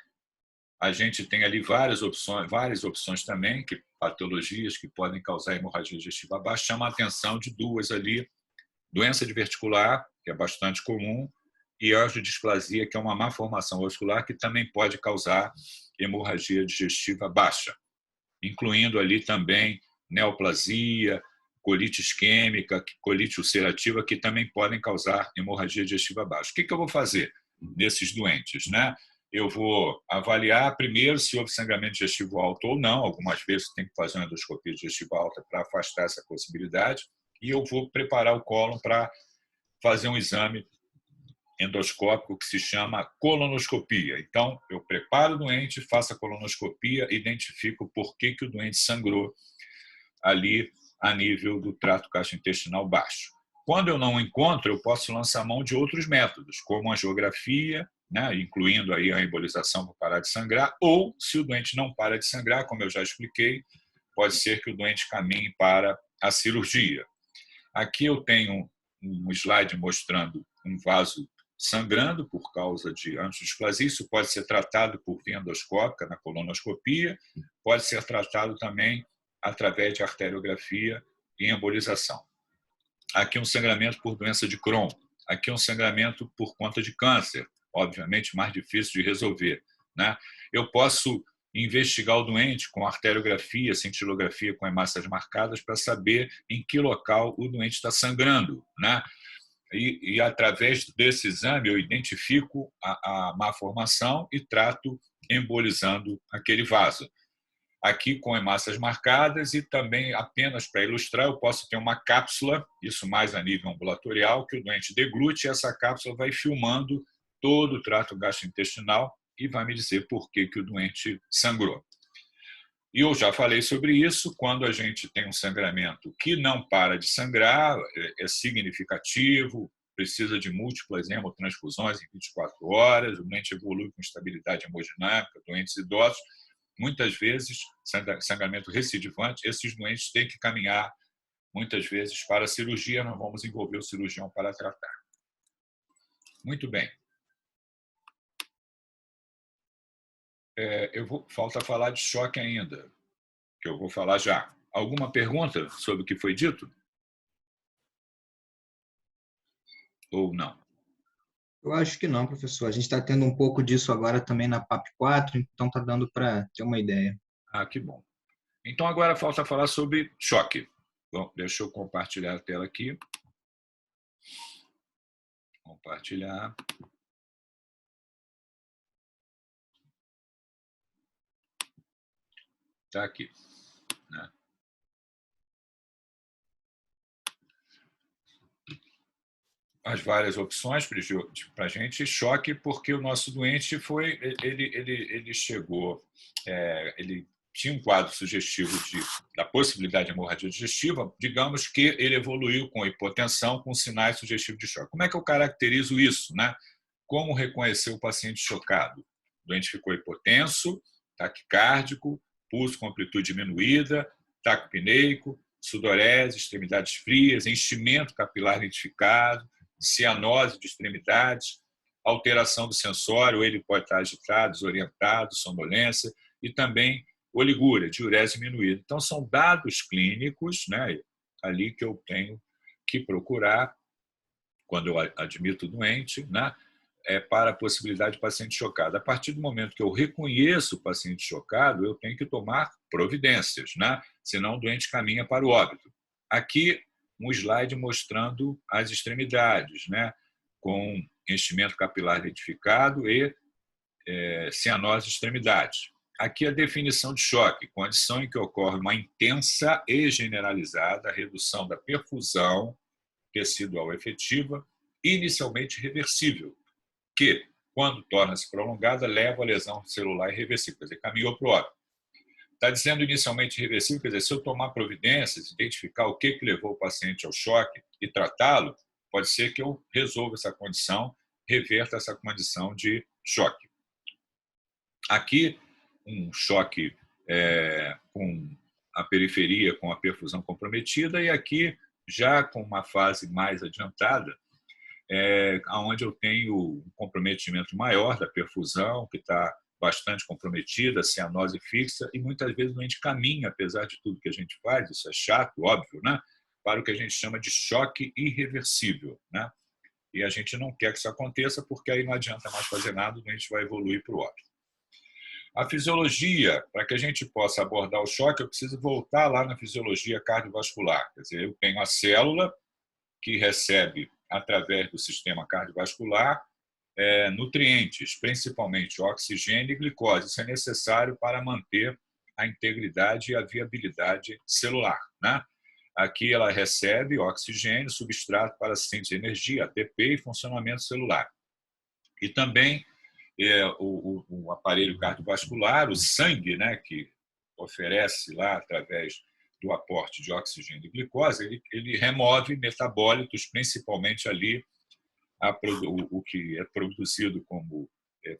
a gente tem ali várias opções também, patologias que podem causar hemorragia digestiva baixa. Chama a atenção de duas ali: doença diverticular, que é bastante comum, e angiodisplasia, que é uma má formação vascular que também pode causar hemorragia digestiva baixa, incluindo ali também neoplasia, colite isquêmica, colite ulcerativa, que também podem causar hemorragia digestiva baixa. O que eu vou fazer nesses doentes, né? Eu vou avaliar primeiro se houve sangramento digestivo alto ou não. Algumas vezes tem que fazer uma endoscopia digestiva alta para afastar essa possibilidade. E eu vou preparar o cólon para fazer um exame endoscópico que se chama colonoscopia. Então, eu preparo o doente, faço a colonoscopia, identifico por que o doente sangrou ali a nível do trato gastrointestinal baixo. Quando eu não encontro, eu posso lançar mão de outros métodos, como a angiografia, né, incluindo aí a embolização para parar de sangrar, ou, se o doente não para de sangrar, como eu já expliquei, pode ser que o doente caminhe para a cirurgia. Aqui eu tenho um slide mostrando um vaso sangrando por causa de angiodisplasia. Isso pode ser tratado por via endoscópica, na colonoscopia, pode ser tratado também através de arteriografia e embolização. Aqui um sangramento por doença de Crohn. Aqui um sangramento por conta de câncer, obviamente mais difícil de resolver, né? Eu posso investigar o doente com arteriografia, cintilografia com hemácias marcadas para saber em que local o doente está sangrando, né? E através desse exame eu identifico a má formação e trato embolizando aquele vaso. Aqui com hemácias marcadas e também, apenas para ilustrar, eu posso ter uma cápsula, isso mais a nível ambulatorial, que o doente deglute e essa cápsula vai filmando todo o trato gastrointestinal e vai me dizer por que o doente sangrou. E eu já falei sobre isso, quando a gente tem um sangramento que não para de sangrar, é significativo, precisa de múltiplas hemotransfusões em 24 horas, o doente evolui com estabilidade hemodinâmica, doentes idosos, muitas vezes, sangramento recidivante, esses doentes têm que caminhar, muitas vezes, para a cirurgia, nós vamos envolver o cirurgião para tratar. Muito bem. Falta falar de choque ainda, que eu vou falar já. Alguma pergunta sobre o que foi dito? Ou não? Eu acho que não, professor. A gente está tendo um pouco disso agora também na PAP 4, então está dando para ter uma ideia. Ah, que bom. Então, agora falta falar sobre choque. Bom, deixa eu compartilhar a tela aqui. Compartilhar. Está aqui, né? As várias opções para a gente. Choque, porque o nosso doente ele chegou, ele tinha um quadro sugestivo da possibilidade de hemorragia digestiva, digamos que ele evoluiu com hipotensão, com sinais sugestivos de choque. Como é que eu caracterizo isso, né? Como reconhecer o paciente chocado? O doente ficou hipotenso, taquicárdico, pulso com amplitude diminuída, taquipneico, sudorese, extremidades frias, enchimento capilar identificado, cianose de extremidades, alteração do sensório, ele pode estar agitado, desorientado, sonolência, e também oligúria, diurese diminuída. Então, são dados clínicos, né, ali que eu tenho que procurar quando eu admito o doente, né, para a possibilidade de paciente chocado. A partir do momento que eu reconheço o paciente chocado, eu tenho que tomar providências, né, senão o doente caminha para o óbito. Aqui, um slide mostrando as extremidades, né, com enchimento capilar identificado e cianose de extremidades. Aqui a definição de choque, condição em que ocorre uma intensa e generalizada redução da perfusão tecidual efetiva, inicialmente reversível, que, quando torna-se prolongada, leva à lesão celular irreversível, quer dizer, caminhou para o óbito. Está dizendo inicialmente reversível, quer dizer, se eu tomar providências, identificar o que levou o paciente ao choque e tratá-lo, pode ser que eu resolva essa condição, reverta essa condição de choque. Aqui, um choque com a periferia, com a perfusão comprometida, e aqui, já com uma fase mais adiantada, onde eu tenho um comprometimento maior da perfusão, que está bastante comprometida, cianose fixa, e muitas vezes o doente caminha, apesar de tudo que a gente faz, isso é chato, óbvio, né, para o que a gente chama de choque irreversível, né? E a gente não quer que isso aconteça, porque aí não adianta mais fazer nada, o doente vai evoluir para o óbito. A fisiologia, para que a gente possa abordar o choque, eu preciso voltar lá na fisiologia cardiovascular. Quer dizer, eu tenho a célula que recebe, através do sistema cardiovascular, nutrientes, principalmente oxigênio e glicose. Isso é necessário para manter a integridade e a viabilidade celular, né? Aqui ela recebe oxigênio, substrato para síntese de energia, ATP e funcionamento celular. E também o aparelho cardiovascular, o sangue, né, que oferece lá através do aporte de oxigênio e glicose, ele remove metabólitos, principalmente ali o que é produzido como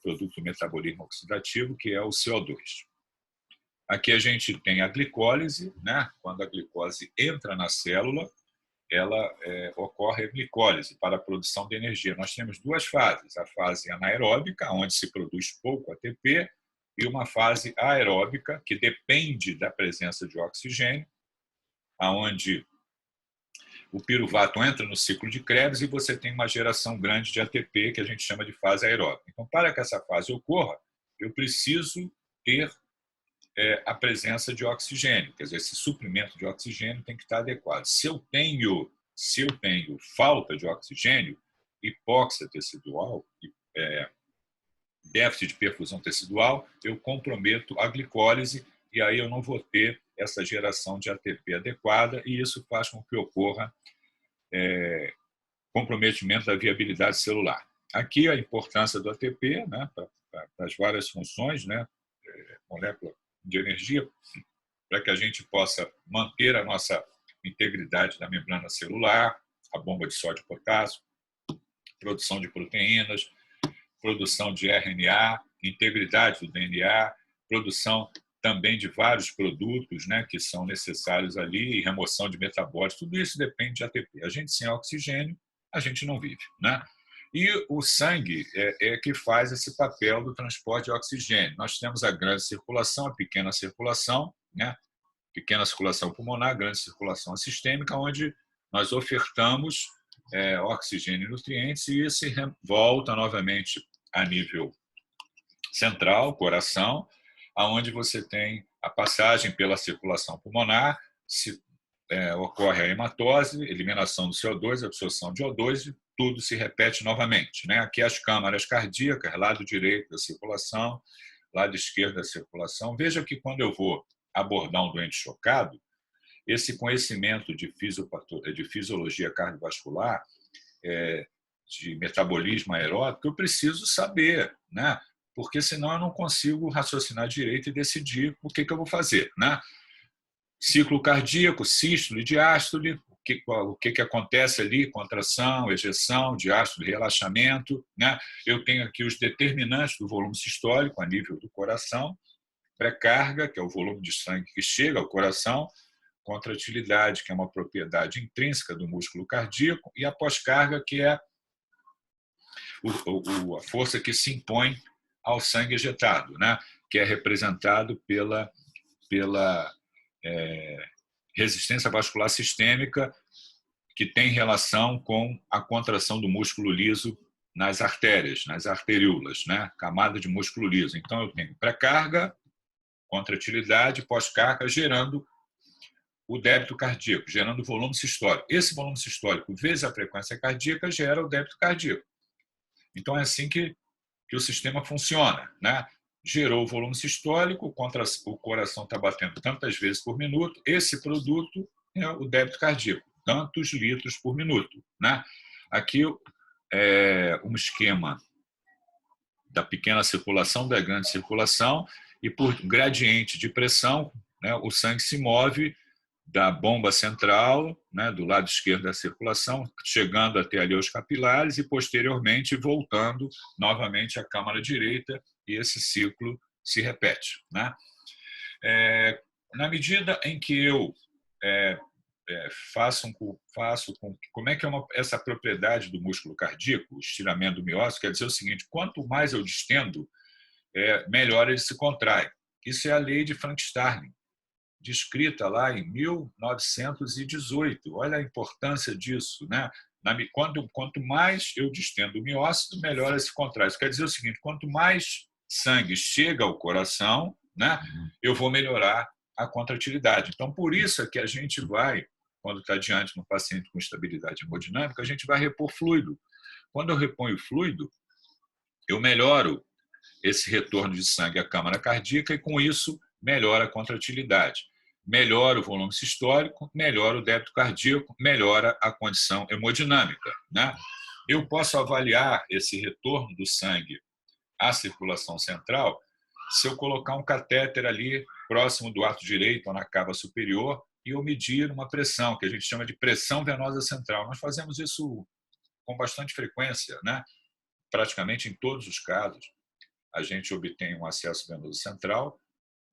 produto do metabolismo oxidativo, que é o CO2. Aqui a gente tem a glicólise, né? Quando a glicose entra na célula, ela ocorre a glicólise para a produção de energia. Nós temos duas fases, a fase anaeróbica, onde se produz pouco ATP, e uma fase aeróbica, que depende da presença de oxigênio, onde o piruvato entra no ciclo de Krebs e você tem uma geração grande de ATP, que a gente chama de fase aeróbica. Então, para que essa fase ocorra, eu preciso ter a presença de oxigênio, quer dizer, esse suprimento de oxigênio tem que estar adequado. Se eu tenho falta de oxigênio, hipóxia tecidual, déficit de perfusão tecidual, eu comprometo a glicólise e aí eu não vou ter essa geração de ATP adequada e isso faz com que ocorra comprometimento da viabilidade celular. Aqui a importância do ATP, né, para as várias funções, né, molécula de energia, para que a gente possa manter a nossa integridade da membrana celular, a bomba de sódio e potássio, produção de proteínas, produção de RNA, integridade do DNA, produção também de vários produtos, né, que são necessários ali, e remoção de metabólitos, tudo isso depende de ATP. A gente sem oxigênio, a gente não vive, né? E o sangue é que faz esse papel do transporte de oxigênio. Nós temos a grande circulação, a pequena circulação, né? Pequena circulação pulmonar, grande circulação sistêmica, onde nós ofertamos oxigênio e nutrientes e isso volta novamente a nível central, coração, onde você tem a passagem pela circulação pulmonar, ocorre a hematose, eliminação do CO2, absorção de O2, tudo se repete novamente, né? Aqui as câmaras cardíacas, lado direito da circulação, lado esquerdo da circulação. Veja que quando eu vou abordar um doente chocado, esse conhecimento de fisiologia cardiovascular, de metabolismo aeróbico, eu preciso saber, né? Porque senão eu não consigo raciocinar direito e decidir o que eu vou fazer, né? Ciclo cardíaco, sístole, diástole, o que acontece ali, contração, ejeção, diástole, relaxamento, né? Eu tenho aqui os determinantes do volume sistólico a nível do coração, pré-carga, que é o volume de sangue que chega ao coração, contratilidade, que é uma propriedade intrínseca do músculo cardíaco, e a pós-carga, que é a força que se impõe ao sangue ejetado, né? Que é representado pela pela resistência vascular sistêmica, que tem relação com a contração do músculo liso nas artérias, nas arteríolas, né? Camada de músculo liso. Então, eu tenho pré-carga, contratilidade, pós-carga, gerando o débito cardíaco, gerando o volume sistólico. Esse volume sistólico, vezes a frequência cardíaca, gera o débito cardíaco. Então, é assim que o sistema funciona, né? Gerou o volume sistólico, o coração está batendo tantas vezes por minuto, esse produto é o débito cardíaco, tantos litros por minuto, né? Aqui é um esquema da pequena circulação, da grande circulação, e por gradiente de pressão, né, o sangue se move da bomba central, né, do lado esquerdo da circulação, chegando até ali aos capilares e, posteriormente, voltando novamente à câmara direita, e esse ciclo se repete, né? Na medida em que eu faço como é que é essa propriedade do músculo cardíaco, o estiramento do miócito, quer dizer o seguinte: quanto mais eu distendo, melhor ele se contrai. Isso é a lei de Frank-Starling, descrita lá em 1918. Olha a importância disso, né? Quanto mais eu distendo o miócito, melhor ele se contrai. Isso quer dizer o seguinte: quanto mais sangue chega ao coração, né, eu vou melhorar a contratilidade. Então, por isso é que a gente vai, quando está diante de um paciente com estabilidade hemodinâmica, a gente vai repor fluido. Quando eu reponho fluido, eu melhoro esse retorno de sangue à câmara cardíaca e, com isso, melhora a contratilidade. Melhora o volume sistólico, melhora o débito cardíaco, melhora a condição hemodinâmica, né? Eu posso avaliar esse retorno do sangue à circulação central se eu colocar um catéter ali próximo do ato direito ou na cava superior e eu medir uma pressão, que a gente chama de pressão venosa central. Nós fazemos isso com bastante frequência, né? Praticamente em todos os casos, a gente obtém um acesso venoso central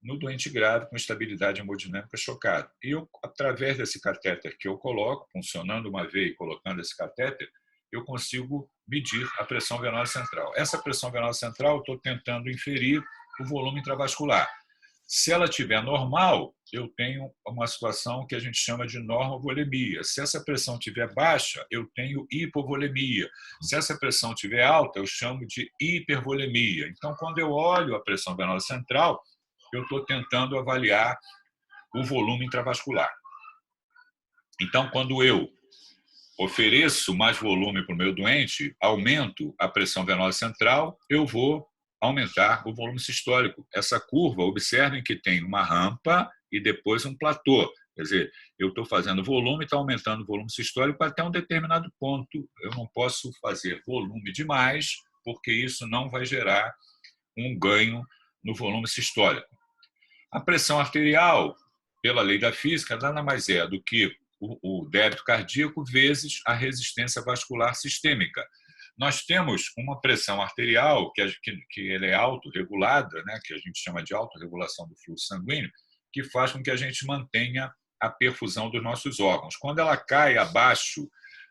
no doente grave com estabilidade hemodinâmica chocada. E eu, através desse catéter que eu coloco, funcionando uma veia e colocando esse catéter, eu consigo medir a pressão venosa central. Essa pressão venosa central, eu estou tentando inferir o volume intravascular. Se ela estiver normal, eu tenho uma situação que a gente chama de normovolemia. Se essa pressão estiver baixa, eu tenho hipovolemia. Se essa pressão estiver alta, eu chamo de hipervolemia. Então, quando eu olho a pressão venosa central, eu estou tentando avaliar o volume intravascular. Então, quando eu ofereço mais volume para o meu doente, aumento a pressão venosa central, eu vou aumentar o volume sistólico. Essa curva, observem que tem uma rampa e depois um platô. Quer dizer, eu estou fazendo volume, está aumentando o volume sistólico até um determinado ponto. Eu não posso fazer volume demais, porque isso não vai gerar um ganho no volume sistólico. A pressão arterial, pela lei da física, nada mais é do que o débito cardíaco vezes a resistência vascular sistêmica. Nós temos uma pressão arterial que ela é autorregulada, né, que a gente chama de autorregulação do fluxo sanguíneo, que faz com que a gente mantenha a perfusão dos nossos órgãos. Quando ela cai abaixo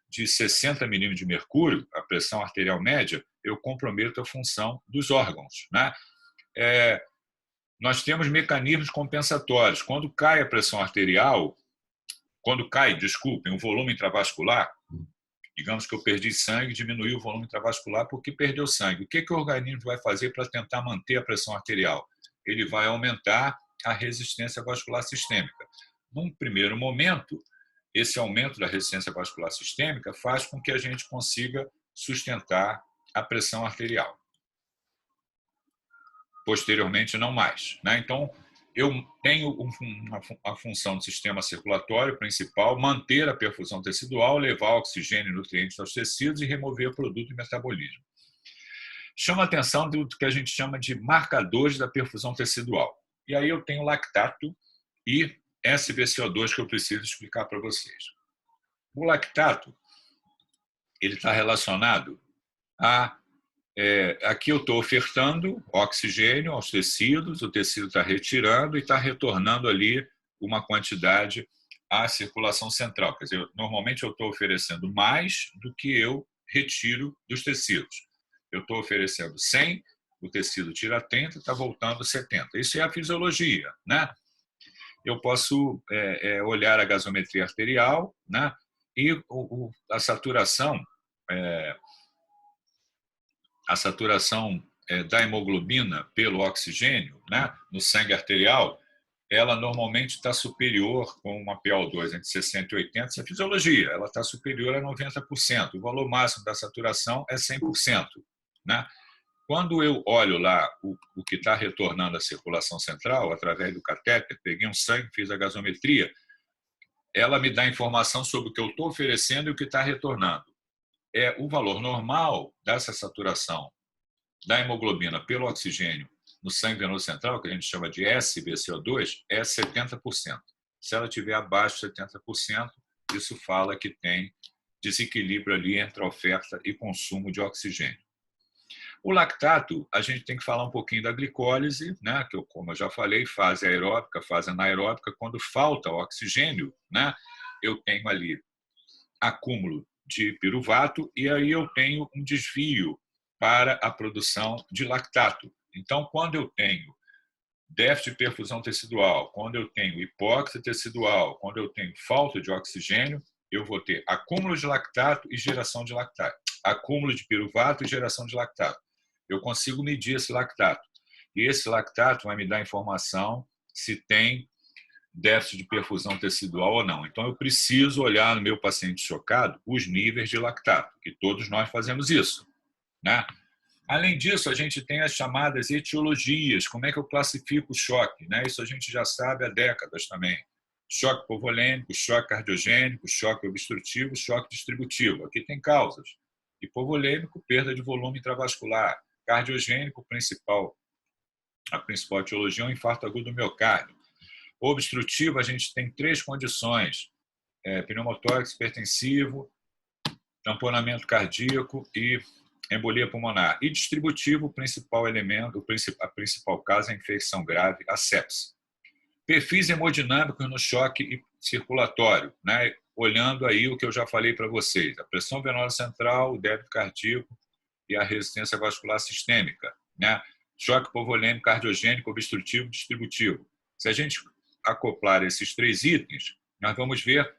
de 60 milímetros de mercúrio, a pressão arterial média, eu comprometo a função dos órgãos, né? Nós temos mecanismos compensatórios. Quando cai a pressão arterial, o volume intravascular, digamos que eu perdi sangue, diminuiu o volume intravascular porque perdeu sangue. O que o organismo vai fazer para tentar manter a pressão arterial? Ele vai aumentar a resistência vascular sistêmica. Num primeiro momento, esse aumento da resistência vascular sistêmica faz com que a gente consiga sustentar a pressão arterial. Posteriormente, não mais, né? Então, eu tenho a função do sistema circulatório principal, manter a perfusão tecidual, levar oxigênio e nutrientes aos tecidos e remover produto de metabolismo. Chama a atenção do que a gente chama de marcadores da perfusão tecidual. E aí eu tenho lactato e SbCO2 que eu preciso explicar para vocês. O lactato, ele está relacionado a... aqui eu estou ofertando oxigênio aos tecidos, o tecido está retirando e está retornando ali uma quantidade à circulação central. Quer dizer, normalmente eu estou oferecendo mais do que eu retiro dos tecidos. Eu estou oferecendo 100, o tecido tira 30, está voltando 70. Isso é a fisiologia, né? eu posso olhar a gasometria arterial, né? E a saturação, da hemoglobina pelo oxigênio, né, no sangue arterial, ela normalmente está superior, com uma PO2 entre 60 e 80, essa é fisiologia, ela está superior a 90%. O valor máximo da saturação é 100%. Né? Quando eu olho lá o que está retornando à circulação central, através do catéter, peguei um sangue, fiz a gasometria, ela me dá informação sobre o que eu estou oferecendo e o que está retornando. O valor normal dessa saturação da hemoglobina pelo oxigênio no sangue venoso central, que a gente chama de SbCO2, é 70%. Se ela estiver abaixo de 70%, isso fala que tem desequilíbrio ali entre a oferta e consumo de oxigênio. O lactato, a gente tem que falar um pouquinho da glicólise, né, que, como eu já falei, fase aeróbica, fase anaeróbica. Quando falta oxigênio, né, eu tenho ali acúmulo de piruvato e aí eu tenho um desvio para a produção de lactato. Então, quando eu tenho déficit de perfusão tecidual, quando eu tenho hipóxia tecidual, quando eu tenho falta de oxigênio, eu vou ter acúmulo de lactato e geração de lactato. Acúmulo de piruvato e geração de lactato. Eu consigo medir esse lactato. E esse lactato vai me dar informação se tem déficit de perfusão tecidual ou não. Então, eu preciso olhar no meu paciente chocado os níveis de lactato, que todos nós fazemos isso. Né? Além disso, a gente tem as chamadas etiologias. Como é que eu classifico o choque? Né? Isso a gente já sabe há décadas também. Choque hipovolêmico, choque cardiogênico, choque obstrutivo, choque distributivo. Aqui tem causas. Hipovolêmico, perda de volume intravascular. Cardiogênico, a principal etiologia é o infarto agudo do miocárdio. Obstrutivo, a gente tem 3 condições: pneumotórax hipertensivo, tamponamento cardíaco e embolia pulmonar. E distributivo, o principal elemento, a principal causa é a infecção grave, a sepse. Perfis hemodinâmicos no choque circulatório, né? Olhando aí o que eu já falei para vocês: a pressão venosa central, o débito cardíaco e a resistência vascular sistêmica. Né? Choque hipovolêmico, cardiogênico, obstrutivo, distributivo. Se a gente acoplar esses 3 itens, nós vamos ver.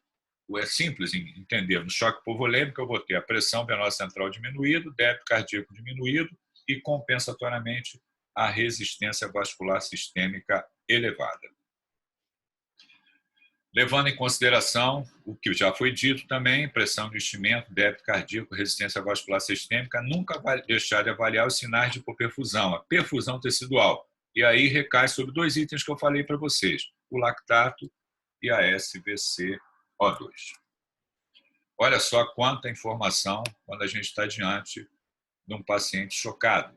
É simples em entender. No choque hipovolêmico, eu vou ter a pressão venosa central diminuída, o débito cardíaco diminuído e, compensatoriamente, a resistência vascular sistêmica elevada. Levando em consideração o que já foi dito também, pressão de enchimento, débito cardíaco, resistência vascular sistêmica, nunca vai deixar de avaliar os sinais de hipoperfusão, a perfusão tecidual. E aí recai sobre 2 itens que eu falei para vocês: o lactato e a SbCO2. Olha só quanta informação quando a gente está diante de um paciente chocado,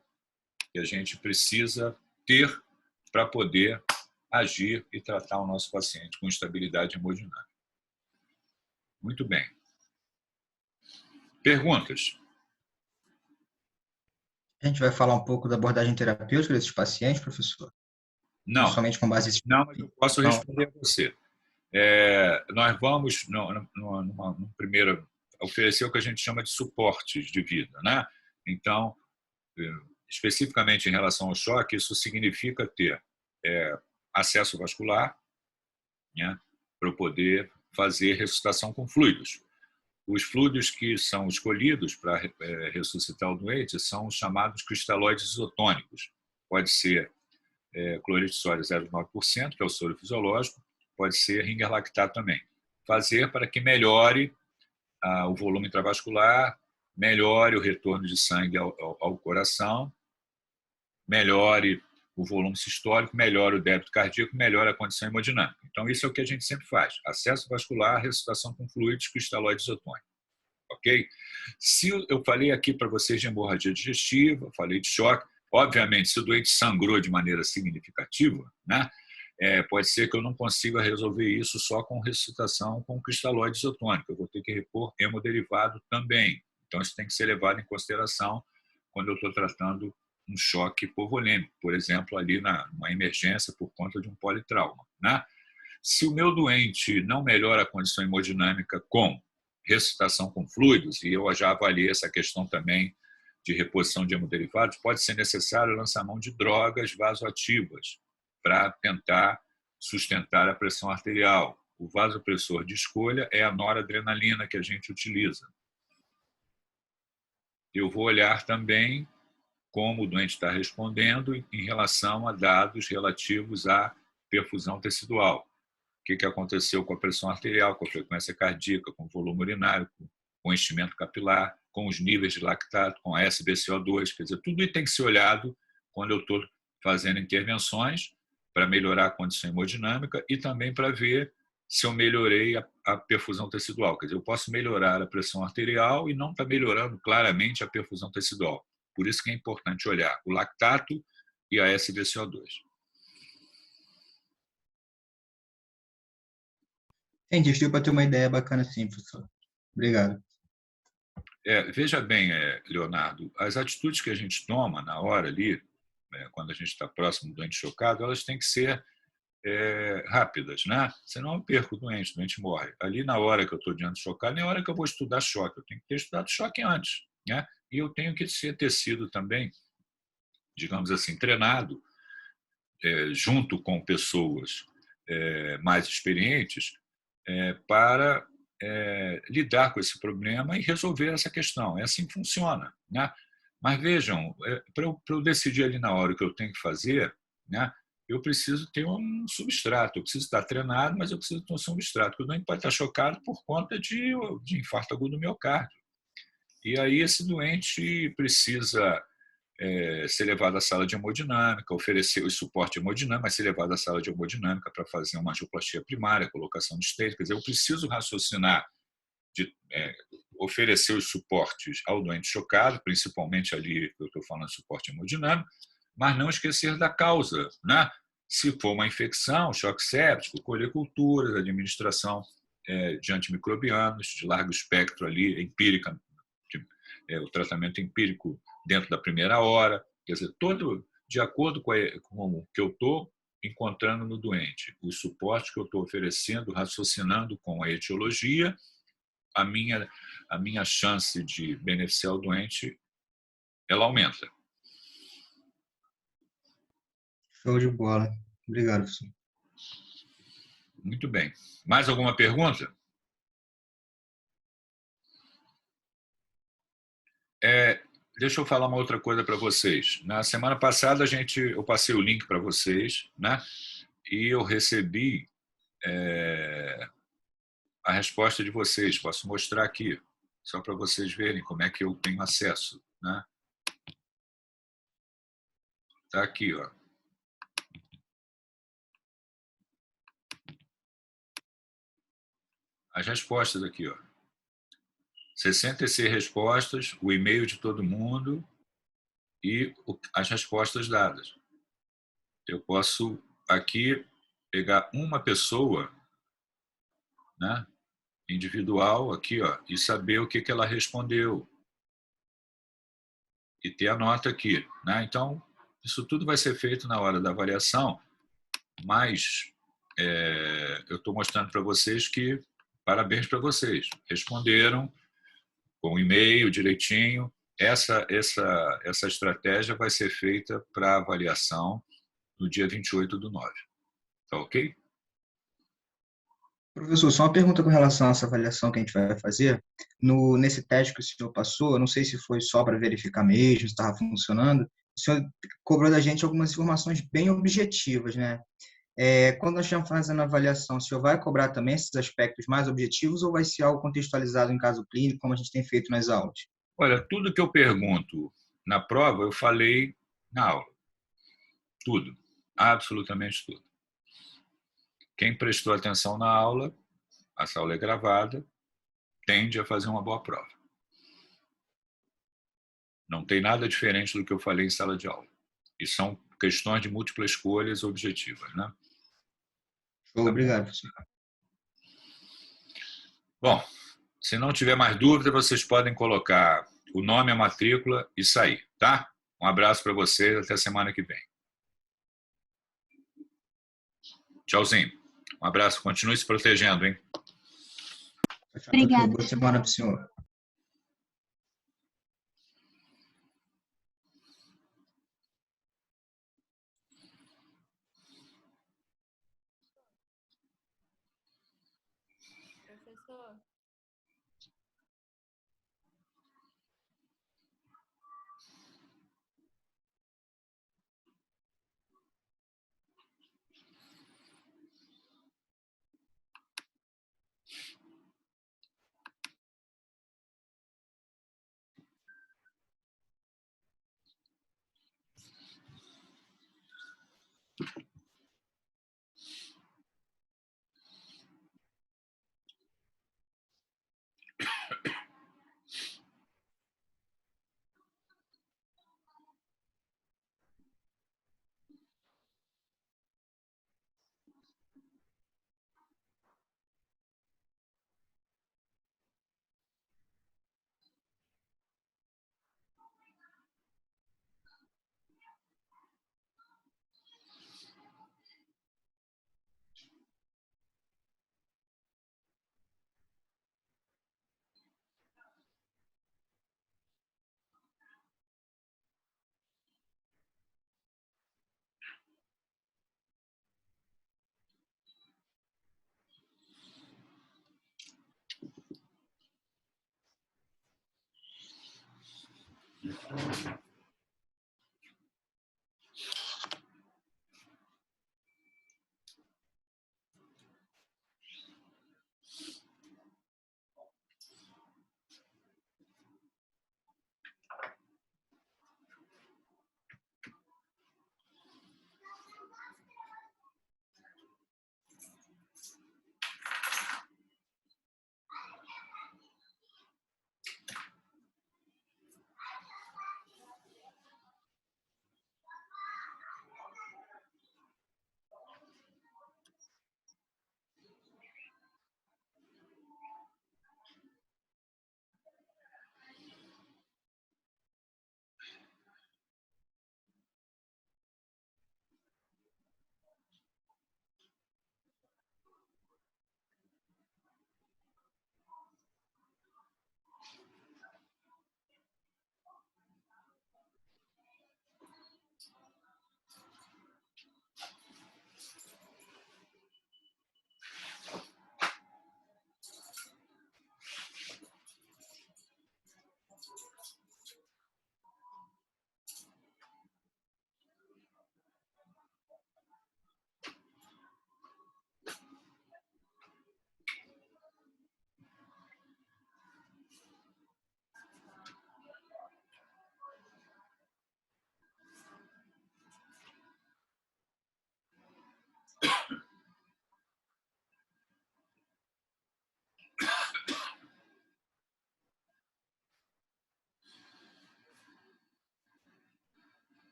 que a gente precisa ter para poder agir e tratar o nosso paciente com estabilidade hemodinâmica. Muito bem. Perguntas? A gente vai falar um pouco da abordagem terapêutica desses pacientes, professor? Não. Somente com base... Não, mas eu posso responder a você. Nós vamos, numa primeira, oferecer o que a gente chama de suportes de vida. Né? Então, especificamente em relação ao choque, isso significa ter acesso vascular, né, para eu poder fazer ressuscitação com fluidos. Os fluidos que são escolhidos para ressuscitar o doente são os chamados cristalóides isotônicos. Pode ser cloreto de sódio 0,9%, que é o soro fisiológico, pode ser ringer lactato também. Fazer para que melhore o volume intravascular, melhore o retorno de sangue ao coração, melhore o volume sistólico, melhora o débito cardíaco, melhora a condição hemodinâmica. Então, isso é o que a gente sempre faz: acesso vascular, ressuscitação com fluidos, cristalóide isotônico. Ok? Se eu falei aqui para vocês de hemorragia digestiva, falei de choque, obviamente, se o doente sangrou de maneira significativa, né, pode ser que eu não consiga resolver isso só com ressuscitação com cristalóide isotônico. Eu vou ter que repor hemoderivado também. Então, isso tem que ser levado em consideração quando eu estou tratando um choque hipovolêmico, por exemplo, ali numa emergência por conta de um politrauma. Né? Se o meu doente não melhora a condição hemodinâmica com ressuscitação com fluidos, e eu já avaliei essa questão também de reposição de hemoderivados, pode ser necessário lançar mão de drogas vasoativas para tentar sustentar a pressão arterial. O vasopressor de escolha é a noradrenalina que a gente utiliza. Eu vou olhar também como o doente está respondendo em relação a dados relativos à perfusão tecidual. O que aconteceu com a pressão arterial, com a frequência cardíaca, com o volume urinário, com o enchimento capilar, com os níveis de lactato, com a SbCO2. Quer dizer, tudo isso tem que ser olhado quando eu estou fazendo intervenções para melhorar a condição hemodinâmica e também para ver se eu melhorei a perfusão tecidual. Quer dizer, eu posso melhorar a pressão arterial e não está melhorando claramente a perfusão tecidual. Por isso que é importante olhar o lactato e a SbCO2. Entendi, deu para ter uma ideia bacana sim, professor. Obrigado. Veja bem, Leonardo, as atitudes que a gente toma na hora ali, quando a gente está próximo do doente chocado, elas têm que ser rápidas, né? Senão eu perco o doente morre. Ali na hora que eu estou diante do chocado, nem a hora que eu vou estudar choque, eu tenho que ter estudado choque antes, né? E eu tenho que ter sido também, digamos assim, treinado junto com pessoas mais experientes para lidar com esse problema e resolver essa questão. É assim que funciona, né? Mas vejam, para eu decidir ali na hora o que eu tenho que fazer, né? Eu preciso ter um substrato, eu preciso estar treinado, mas eu preciso ter um substrato, porque o doente pode estar chocado por conta de infarto agudo do miocárdio. E aí esse doente precisa ser levado à sala de hemodinâmica, oferecer o suporte hemodinâmico, mas ser levado à sala de hemodinâmica para fazer uma angioplastia primária, colocação de stent. Quer dizer, eu preciso raciocinar de oferecer os suportes ao doente chocado, principalmente ali, eu estou falando de suporte hemodinâmico, mas não esquecer da causa, né? Se for uma infecção, choque séptico, colher culturas, administração de antimicrobianos de largo espectro ali, empírica, o tratamento empírico dentro da primeira hora, quer dizer, todo de acordo com o que eu estou encontrando no doente, os suportes que eu estou oferecendo, raciocinando com a etiologia, a minha chance de beneficiar o doente, ela aumenta. Show de bola. Obrigado, professor. Muito bem. Mais alguma pergunta? Deixa eu falar uma outra coisa para vocês. Na semana passada eu passei o link para vocês, né? E eu recebi a resposta de vocês. Posso mostrar aqui, só para vocês verem como é que eu tenho acesso, né? Tá aqui, ó. As respostas aqui, ó. 66 respostas, o e-mail de todo mundo e as respostas dadas. Eu posso aqui pegar uma pessoa, né, individual aqui, ó, e saber o que ela respondeu e ter a nota aqui, né? Então, isso tudo vai ser feito na hora da avaliação, mas eu estou mostrando para vocês que parabéns para vocês, responderam com o e-mail direitinho. Essa estratégia vai ser feita para avaliação no dia 28/9. Tá ok? Professor, só uma pergunta com relação a essa avaliação que a gente vai fazer. Nesse teste que o senhor passou, eu não sei se foi só para verificar mesmo, se estava funcionando, o senhor cobrou da gente algumas informações bem objetivas, né? Quando nós estamos fazendo a avaliação, o senhor vai cobrar também esses aspectos mais objetivos ou vai ser algo contextualizado em caso clínico, como a gente tem feito nas aulas? Olha, tudo que eu pergunto na prova, eu falei na aula. Tudo. Absolutamente tudo. Quem prestou atenção na aula, a aula é gravada, tende a fazer uma boa prova. Não tem nada diferente do que eu falei em sala de aula. E são questões de múltiplas escolhas objetivas, né? Show, obrigado, professor. Bom, se não tiver mais dúvida, vocês podem colocar o nome, a matrícula e sair, tá? Um abraço para vocês, até semana que vem. Tchauzinho. Um abraço, continue se protegendo, hein? Obrigada. Boa semana para o senhor. professor.